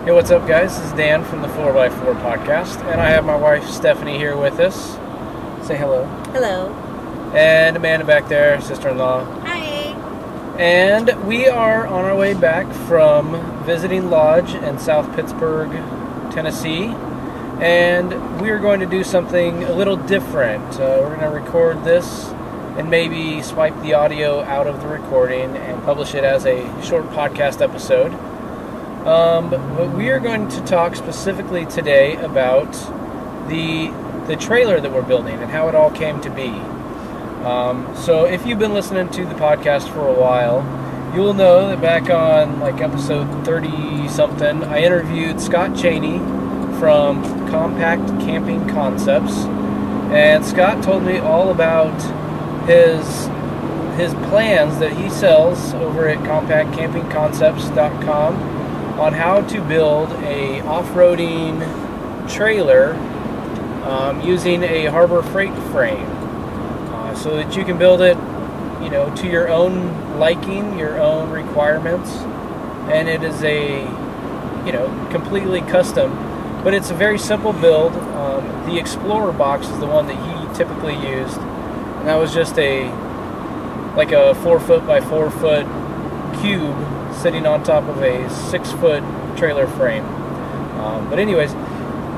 Hey, what's up, guys? This is Dan from the 4x4 podcast, and I have my wife Stephanie here with us. Say hello. Hello. And Amanda back there, sister-in-law. Hi. And we are on our way back from visiting Lodge in South Pittsburgh, Tennessee, and we are going to do something a little different. We're going to record this and maybe swipe the audio out of the recording and publish it as a short podcast episode. But we are going to talk specifically today about the trailer that we're building and how it all came to be. So if you've been listening to the podcast for a while, you will know that back on episode 30-something, I interviewed Scott Cheney from Compact Camping Concepts, and Scott told me all about his plans that he sells over at compactcampingconcepts.com on how to build a off-roading trailer using a Harbor Freight frame, so that you can build it, to your own liking, your own requirements, and it is a, completely custom, but it's a very simple build. The Explorer box is the one that he typically used, and that was just a 4 foot by 4 foot cube sitting on top of a 6-foot trailer frame. But anyways,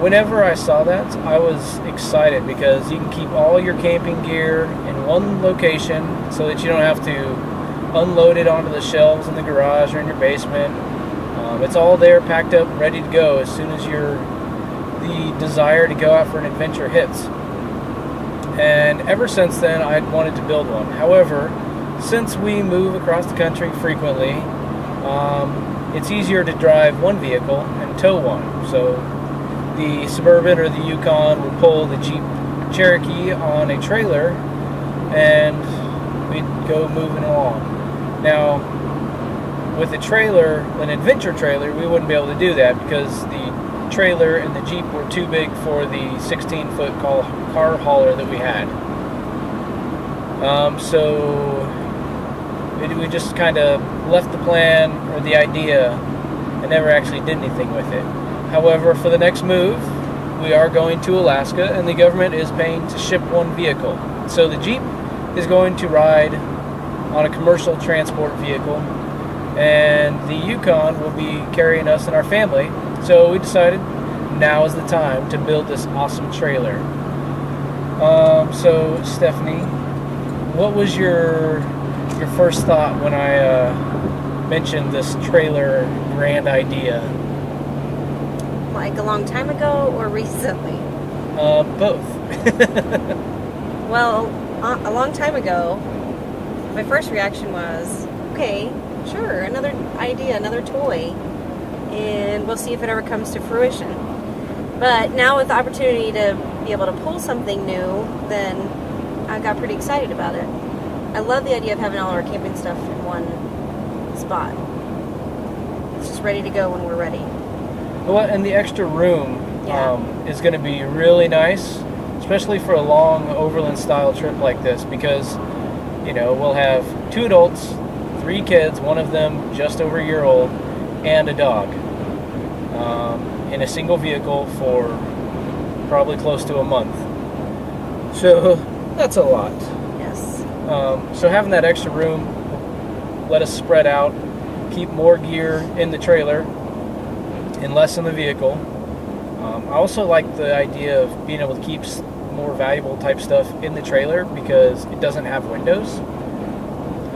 whenever I saw that, I was excited because you can keep all your camping gear in one location so that you don't have to unload it onto the shelves in the garage or in your basement. It's all there, packed up, ready to go as soon as the desire to go out for an adventure hits. And ever since then, I'd wanted to build one. However, since we move across the country frequently, it's easier to drive one vehicle and tow one. So the Suburban or the Yukon will pull the Jeep Cherokee on a trailer, and we'd go moving along. Now, with a trailer, an adventure trailer, we wouldn't be able to do that because the trailer and the Jeep were too big for the 16-foot car hauler that we had. So we just kind of left the plan or the idea and never actually did anything with it. However, for the next move, we are going to Alaska, and the government is paying to ship one vehicle. So the Jeep is going to ride on a commercial transport vehicle, and the Yukon will be carrying us and our family. So we decided now is the time to build this awesome trailer. So Stephanie, what was your first thought when I mentioned this trailer grand idea? Like a long time ago or recently? Both. Well, a long time ago, my first reaction was, okay, sure, another idea, another toy, and we'll see if it ever comes to fruition. But now with the opportunity to be able to pull something new, then I got pretty excited about it. I love the idea of having all our camping stuff in one spot. It's just ready to go when we're ready. Well, and the extra room is going to be really nice, especially for a long overland style trip like this, because we'll have 2 adults, 3 kids, one of them just over a year old, and a dog in a single vehicle for probably close to a month. So that's a lot. Yes. So having that extra room let us spread out, keep more gear in the trailer and less in the vehicle. I also like the idea of being able to keep more valuable type stuff in the trailer because it doesn't have windows.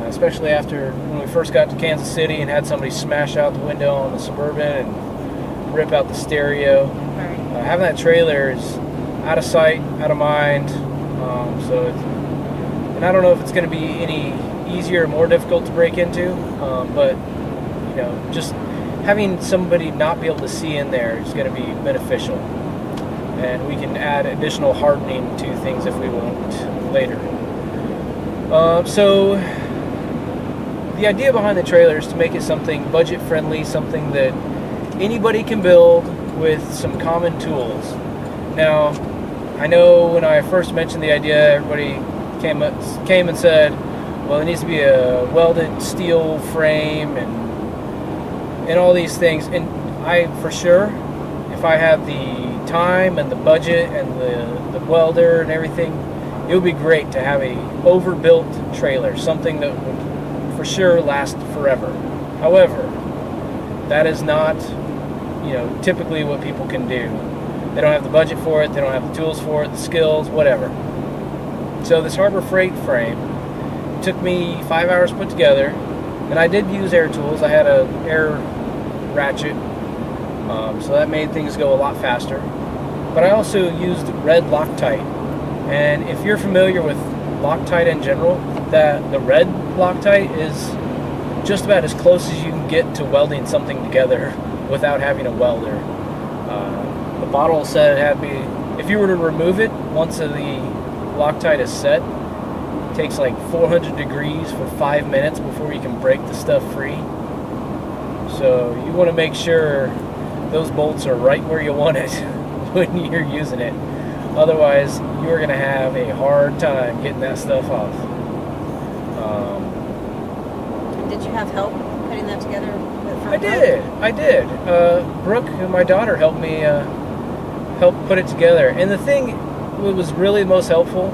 Especially after when we first got to Kansas City and had somebody smash out the window on the Suburban and rip out the stereo. Right. Having that trailer is out of sight, out of mind. And I don't know if it's going to be any easier or more difficult to break into, but just having somebody not be able to see in there is going to be beneficial, and we can add additional hardening to things if we want later. So the idea behind the trailer is to make it something budget friendly, something that anybody can build with some common tools. Now, I know when I first mentioned the idea, everybody came and said, well, it needs to be a welded steel frame and all these things. And I for sure, if I have the time and the budget and the welder and everything, it would be great to have a overbuilt trailer, something that would for sure last forever. However, that is not, typically what people can do. They don't have the budget for it, they don't have the tools for it, the skills, whatever. So this Harbor Freight frame took me 5 hours to put together, and I did use air tools. I had a air ratchet, so that made things go a lot faster. But I also used red Loctite, and if you're familiar with Loctite in general, the red Loctite is just about as close as you can get to welding something together without having a welder. The bottle said it had to be, if you were to remove it, once the Loctite is set, it takes like 400 degrees for 5 minutes before you can break the stuff free. So you want to make sure those bolts are right where you want it when you're using it. Otherwise, you're going to have a hard time getting that stuff off. Did you have help putting that together? I did. Brooke, my daughter, helped me help put it together. And the thing that was really most helpful,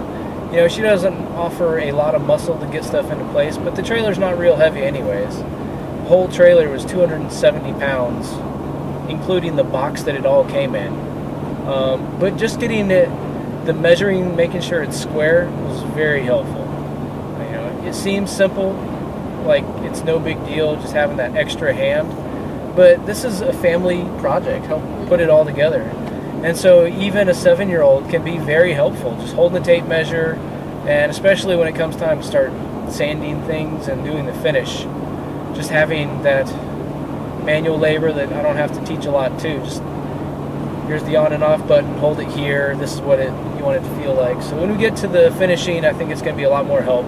she doesn't offer a lot of muscle to get stuff into place, but the trailer's not real heavy anyways. The whole trailer was 270 pounds, including the box that it all came in. But just getting the measuring, making sure it's square, was very helpful. It seems simple, like it's no big deal just having that extra hand, but this is a family project. Help put it all together. And so even a 7-year-old can be very helpful, just holding the tape measure, and especially when it comes time to start sanding things and doing the finish, just having that manual labor that I don't have to teach a lot to. Just here's the on and off button, hold it here, this is what you want it to feel like. So when we get to the finishing, I think it's going to be a lot more help.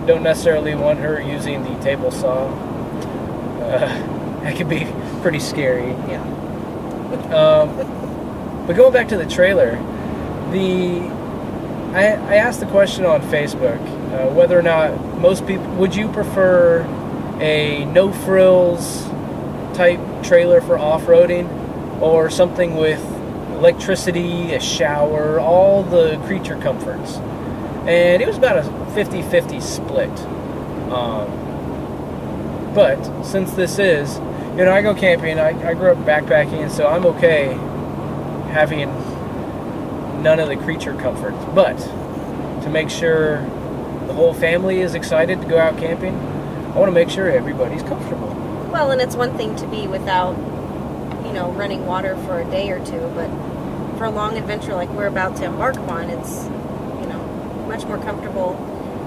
Don't necessarily want her using the table saw. That can be pretty scary. Yeah. But going back to the trailer, I asked the question on Facebook whether or not most people, would you prefer a no frills type trailer for off-roading, or something with electricity, a shower, all the creature comforts? And it was about a 50-50 split. But since this is, I go camping, I grew up backpacking, so I'm okay having none of the creature comforts. But to make sure the whole family is excited to go out camping, I want to make sure everybody's comfortable. Well, and it's one thing to be without, running water for a day or two, but for a long adventure like we're about to embark on, it's, much more comfortable.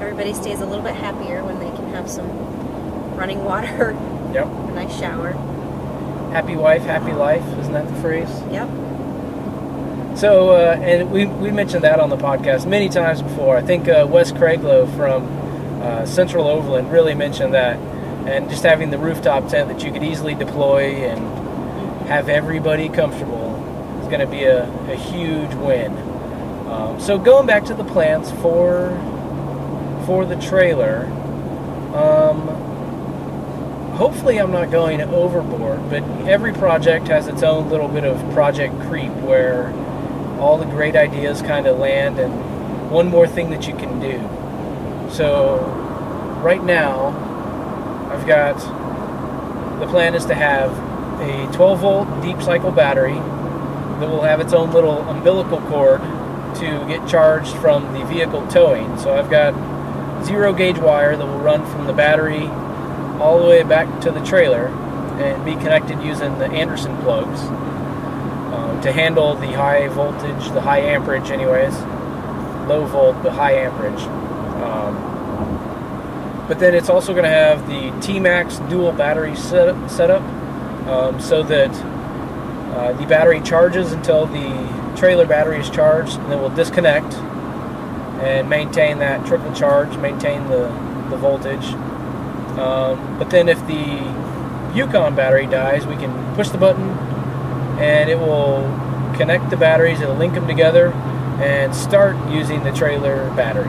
Everybody stays a little bit happier when they can have some running water. Yep. A nice shower. Happy wife, happy life. Isn't that the phrase? Yep. So, and we mentioned that on the podcast many times before. I think Wes Craiglow from Central Overland really mentioned that. And just having the rooftop tent that you could easily deploy and have everybody comfortable is going to be a huge win. So going back to the plans for the trailer, hopefully I'm not going overboard, but every project has its own little bit of project creep where all the great ideas kind of land and one more thing that you can do. So right now I've got, the plan is to have a 12 volt deep cycle battery that will have its own little umbilical cord to get charged from the vehicle towing. So I've got 0 gauge wire that will run from the battery all the way back to the trailer and be connected using the Anderson plugs to handle the high voltage, the high amperage anyways, low volt but high amperage. But then it's also going to have the T-Max dual battery setup so that the battery charges until the trailer battery is charged, and then we'll disconnect and maintain that trickle charge, maintain the voltage. But then if the Yukon battery dies, we can push the button and it will connect the batteries, it'll link them together and start using the trailer battery.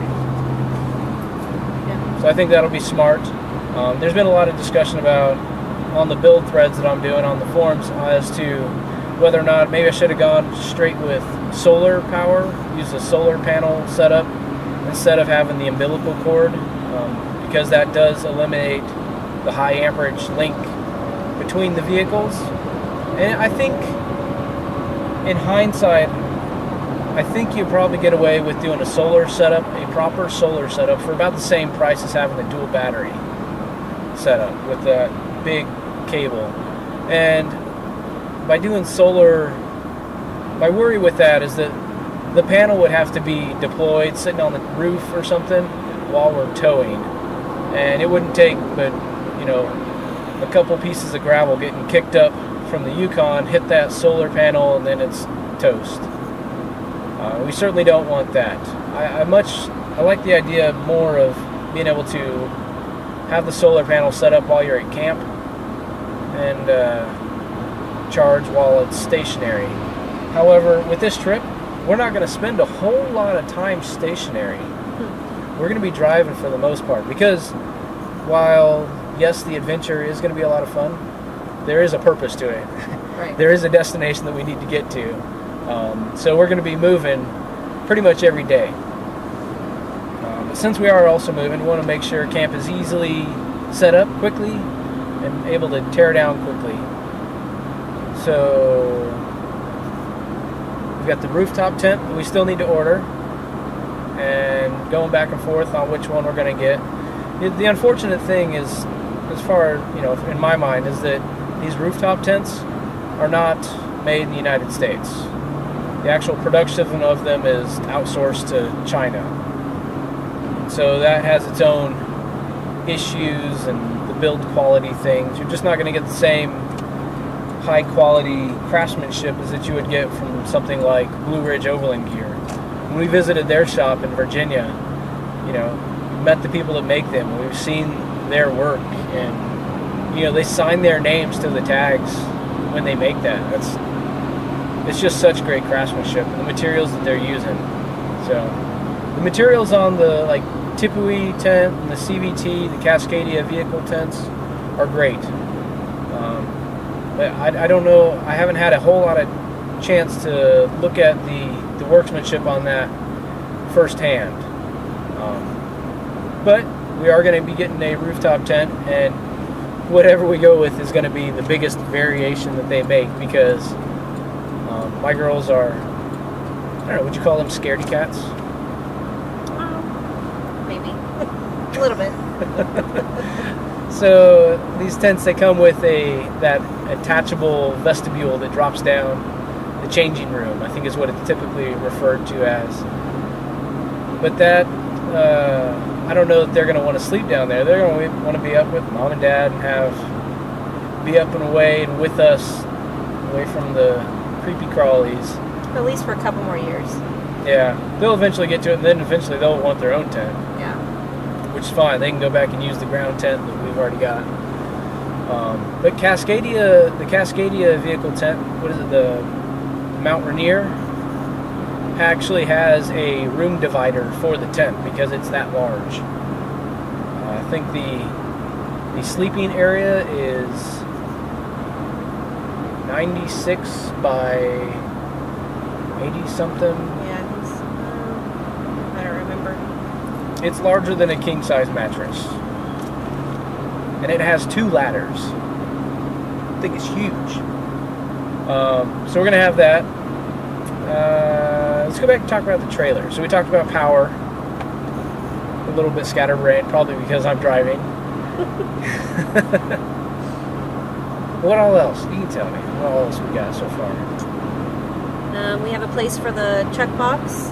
Yeah. So I think that'll be smart. There's been a lot of discussion about on the build threads that I'm doing on the forums as to whether or not maybe I should have gone straight with solar power, use a solar panel setup instead of having the umbilical cord, because that does eliminate the high amperage link between the vehicles. And I think, in hindsight, I think you probably get away with doing a solar setup, a proper solar setup, for about the same price as having a dual battery setup with that big cable. And by doing solar, my worry with that is that the panel would have to be deployed sitting on the roof or something while we're towing, and it wouldn't take but a couple pieces of gravel getting kicked up from the Yukon, hit that solar panel, and then it's toast. We certainly don't want that. I like the idea more of being able to have the solar panel set up while you're at camp and charge while it's stationary. However, with this trip, we're not going to spend a whole lot of time stationary. We're going to be driving for the most part, because while, yes, the adventure is going to be a lot of fun, there is a purpose to it. Right. There is a destination that we need to get to. So we're going to be moving pretty much every day. But since we are also moving, we want to make sure camp is easily set up quickly and able to tear down quickly. So we've got the rooftop tent that we still need to order, and going back and forth on which one we're going to get. The unfortunate thing is, as far in my mind, is that these rooftop tents are not made in the United States. The actual production of them is outsourced to China. So that has its own issues and the build quality things. You're just not going to get the same high quality craftsmanship as that you would get from something like Blue Ridge Overland Gear. When we visited their shop in Virginia, we met the people that make them. We've seen their work, and they sign their names to the tags when they make that. It's just such great craftsmanship, and the materials that they're using. So the materials on the Tipui tent and the CVT, the Cascadia vehicle tents, are great. But I don't know. I haven't had a whole lot of chance to look at the workmanship on that firsthand. But we are going to be getting a rooftop tent, and whatever we go with is going to be the biggest variation that they make, because my girls are, I don't know, would you call them scaredy cats? Maybe. A little bit. So these tents, they come with that attachable vestibule that drops down, the changing room, I think is what it's typically referred to as. But that, I don't know that they're going to want to sleep down there. They're going to want to be up with mom and dad and be up and away and with us, away from the creepy crawlies. At least for a couple more years. Yeah, they'll eventually get to it, and then eventually they'll want their own tent. Yeah. Which is fine. They can go back and use the ground tent that we've already got. But the Cascadia vehicle tent, what is it, the Mount Rainier, actually has a room divider for the tent because it's that large. I think the sleeping area is 96 by 80 something. Yeah, I don't remember. It's larger than a king size mattress, and it has 2 ladders. I think it's huge. So we're gonna have that. Let's go back and talk about the trailer. So we talked about power, a little bit scatterbrained, probably because I'm driving. What all else? You can tell me. What all else we got so far? We have a place for the check box.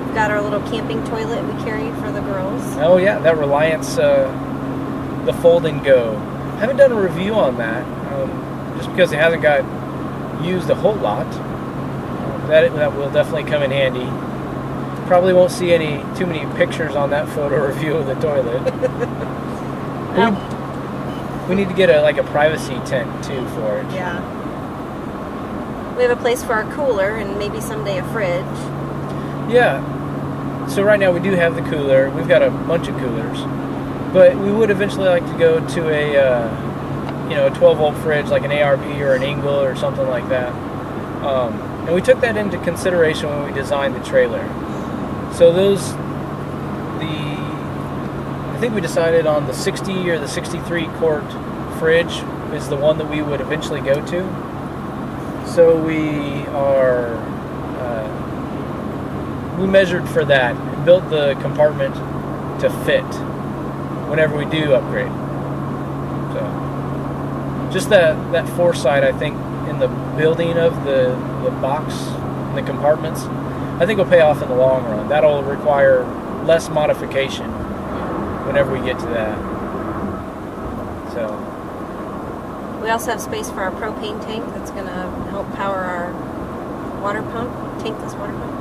We've got our little camping toilet we carry for the girls. Oh yeah, that Reliance, the fold and go. I haven't done a review on that, just because it hasn't got used a whole lot. That will definitely come in handy. Probably won't see too many pictures on that photo review of the toilet. We need to get a privacy tent too for it. Yeah. We have a place for our cooler and maybe someday a fridge. Yeah. So right now we do have the cooler. We've got a bunch of coolers, but we would eventually like to go to a a 12-volt fridge like an ARB or an Engel or something like that. And we took that into consideration when we designed the trailer. So I think we decided on the 60 or the 63 quart fridge is the one that we would eventually go to. So we measured for that and built the compartment to fit whenever we do upgrade. So just that foresight, I think, in the building of the box and the compartments, I think will pay off in the long run. That'll require less modification whenever we get to that. So we also have space for our propane tank that's going to help power our water pump, tankless water pump.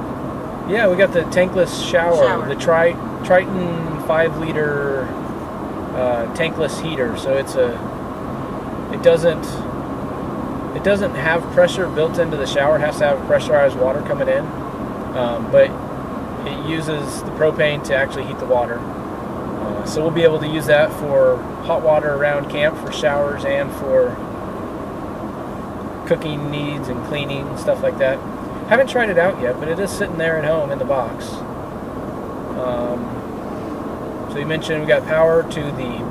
Yeah, we got the tankless shower. The Triton 5-liter tankless heater. So it doesn't have pressure built into the shower. It has to have pressurized water coming in, but it uses the propane to actually heat the water. So we'll be able to use that for hot water around camp, for showers, and for cooking needs and cleaning and stuff like that. Haven't tried it out yet, but it is sitting there at home in the box. So you mentioned we got power to the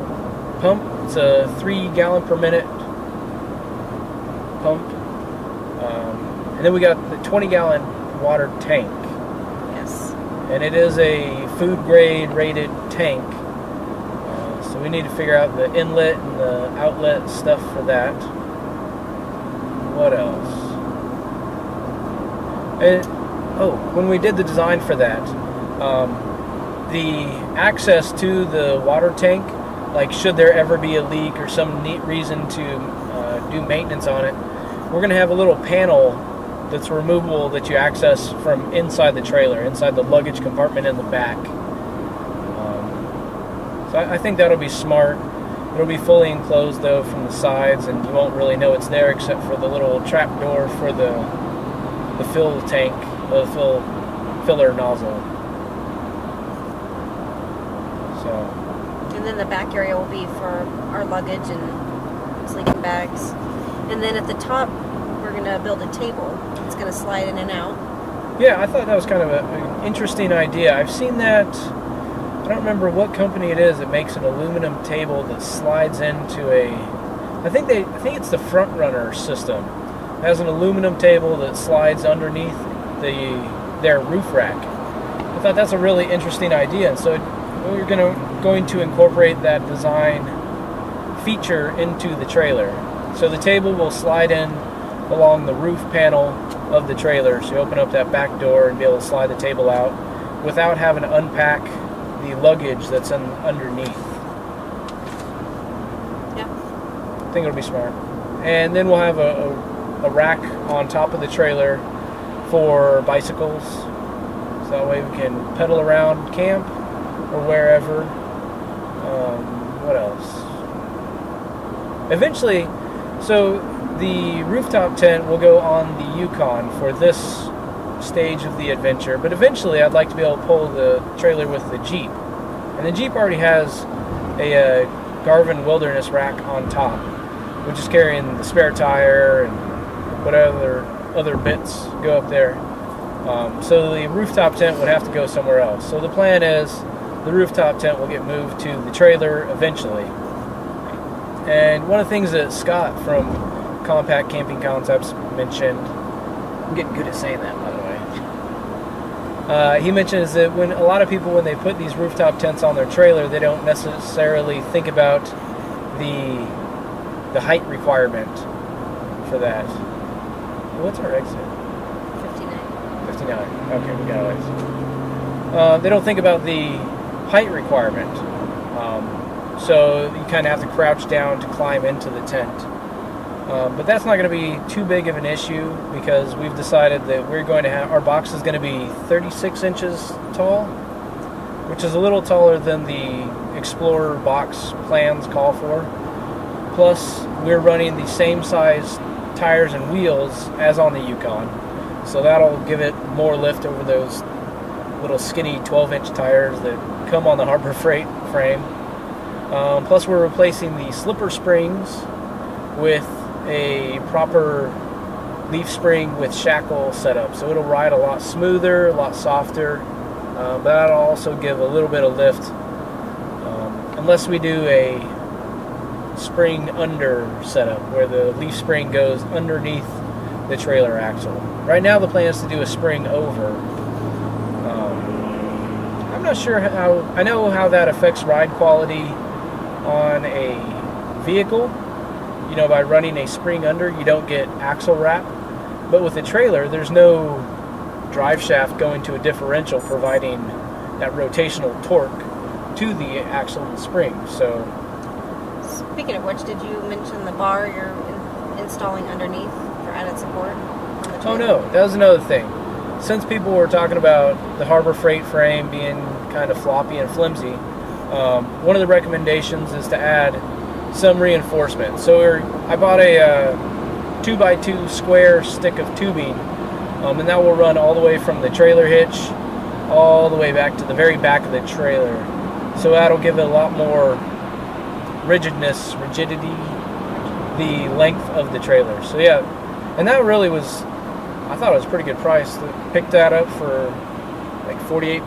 pump. It's a 3 gallon per minute pump. And then we got the 20 gallon water tank. Yes. And it is a food grade rated tank. So we need to figure out the inlet and the outlet stuff for that. What else? When we did the design for that, the access to the water tank, like should there ever be a leak or some neat reason to do maintenance on it, we're going to have a little panel that's removable that you access from inside the trailer, inside the luggage compartment in the back. So I think that'll be smart. It'll be fully enclosed though from the sides, and you won't really know it's there except for the little trap door for the fill tank, the filler nozzle. So. And then the back area will be for our luggage and sleeping bags. And then at the top, we're going to build a table. It's going to slide in and out. Yeah, I thought that was kind of an interesting idea. I've seen that. I don't remember what company it is that makes an aluminum table that slides into a. I think it's the Front Runner system. It has an aluminum table that slides underneath their roof rack. I thought that's a really interesting idea, and so we're going to incorporate that design feature into the trailer. So the table will slide in along the roof panel of the trailer. So you open up that back door and be able to slide the table out without having to unpack the luggage that's underneath. Yeah. I think it'll be smart. And then we'll have a rack on top of the trailer for bicycles. So that way we can pedal around camp or wherever. What else? Eventually, so the rooftop tent will go on the Yukon for this stage of the adventure, but eventually I'd like to be able to pull the trailer with the Jeep. And the Jeep already has a Garvin Wilderness rack on top, which is carrying the spare tire and whatever other bits go up there. So the rooftop tent would have to go somewhere else. So the plan is the rooftop tent will get moved to the trailer eventually. And one of the things that Scott from Compact Camping Concepts mentioned, I'm getting good at saying that, by the way. He mentions that when a lot of people, when they put these rooftop tents on their trailer, they don't necessarily think about the height requirement for that. What's our exit? 59. Okay, we got a ways. They don't think about the height requirement. So you kind of have to crouch down to climb into the tent. But that's not going to be too big of an issue because we've decided that we're going to have, our box is going to be 36 inches tall, which is a little taller than the Explorer box plans call for. Plus, we're running the same size tires and wheels as on the Yukon. So that'll give it more lift over those little skinny 12-inch tires that come on the Harbor Freight frame. Plus, we're replacing the slipper springs with a proper leaf spring with shackle setup. So it'll ride a lot smoother, a lot softer, but that'll also give a little bit of lift, unless we do a spring under setup where the leaf spring goes underneath the trailer axle. Right now the plan is to do a spring over. I'm not sure how, I know how that affects ride quality on a vehicle. You know, by running a spring under, you don't get axle wrap. But with a trailer, there's no drive shaft going to a differential providing that rotational torque to the axle and spring. So, speaking of which, did you mention the bar you're installing underneath for added support on the trailer? oh no, that was another thing. Since people were talking about the Harbor Freight frame being kind of floppy and flimsy, one of the recommendations is to add some reinforcement. So I bought a 2x2 square stick of tubing, and that will run all the way from the trailer hitch all the way back to the very back of the trailer. So that'll give it a lot more rigidity, the length of the trailer. So yeah, and that really was, I thought it was a pretty good price. I picked that up for like $48,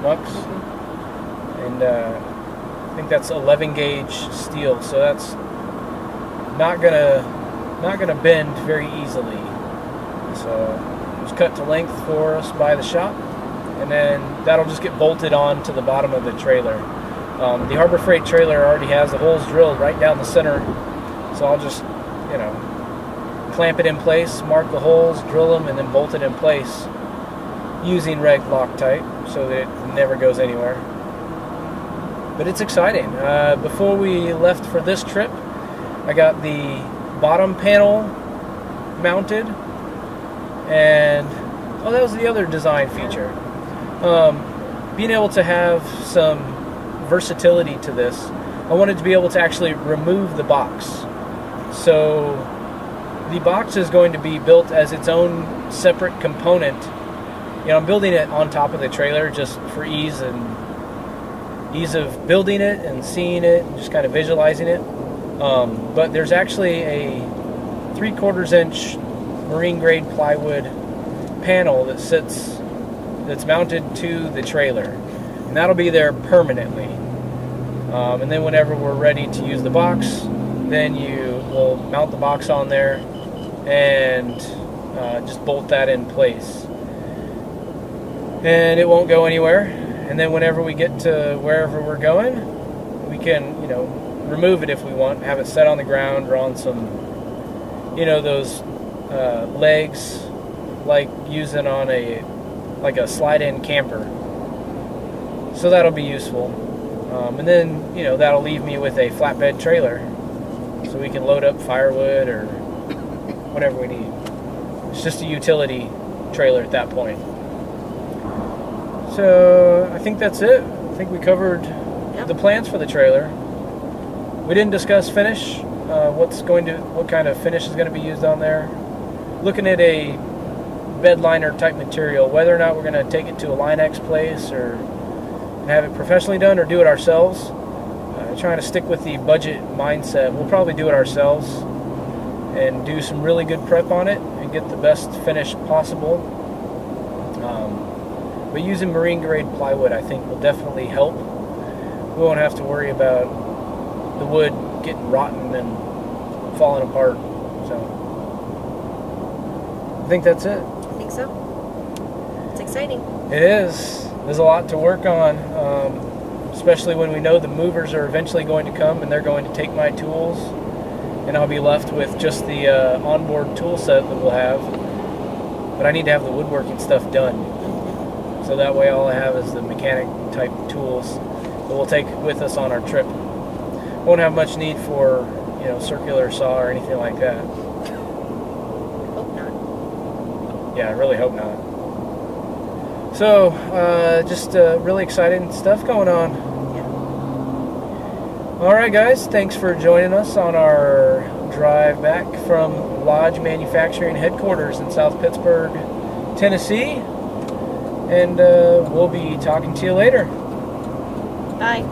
and I think that's 11 gauge steel. So that's not gonna bend very easily. So it was cut to length for us by the shop, and then that'll just get bolted on to the bottom of the trailer. The Harbor Freight trailer already has the holes drilled right down the center, so I'll just, you know, clamp it in place, mark the holes, drill them, and then bolt it in place using reg Loctite so that it never goes anywhere. But it's exciting. Before we left for this trip, I got the bottom panel mounted, and that was the other design feature. Being able to have some versatility to this, I wanted to be able to actually remove the box. So the box is going to be built as its own separate component. You know, I'm building it on top of the trailer just for ease of building it and seeing it and just kind of visualizing it. But there's actually a 3/4 inch marine grade plywood panel that's mounted to the trailer, and that'll be there permanently. And then whenever we're ready to use the box, then you will mount the box on there and just bolt that in place, and it won't go anywhere. And then whenever we get to wherever we're going, we can, you know, remove it if we want, have it set on the ground or on some, you know, those legs like using on a slide-in camper. So that'll be useful. And then, you know, that'll leave me with a flatbed trailer so we can load up firewood or whatever we need. It's just a utility trailer at that point. So I think that's it. I think we covered the plans for the trailer. We didn't discuss finish, what kind of finish is going to be used on there. Looking at a bed liner type material, whether or not we're going to take it to a Line-X place or have it professionally done or do it ourselves. Trying to stick with the budget mindset. We'll probably do it ourselves and do some really good prep on it and get the best finish possible. But using marine grade plywood, I think, will definitely help. We won't have to worry about the wood getting rotten and falling apart. So I think that's it. I think so. It's exciting. It is. There's a lot to work on, especially when we know the movers are eventually going to come and they're going to take my tools, and I'll be left with just the onboard tool set that we'll have. But I need to have the woodworking stuff done, so that way all I have is the mechanic type tools that we'll take with us on our trip. Won't have much need for, you know, circular saw or anything like that. Hope not. Yeah, I really hope not. So, just really exciting stuff going on. Yeah. Alright guys, thanks for joining us on our drive back from Lodge Manufacturing headquarters in South Pittsburgh, Tennessee. And we'll be talking to you later. Bye.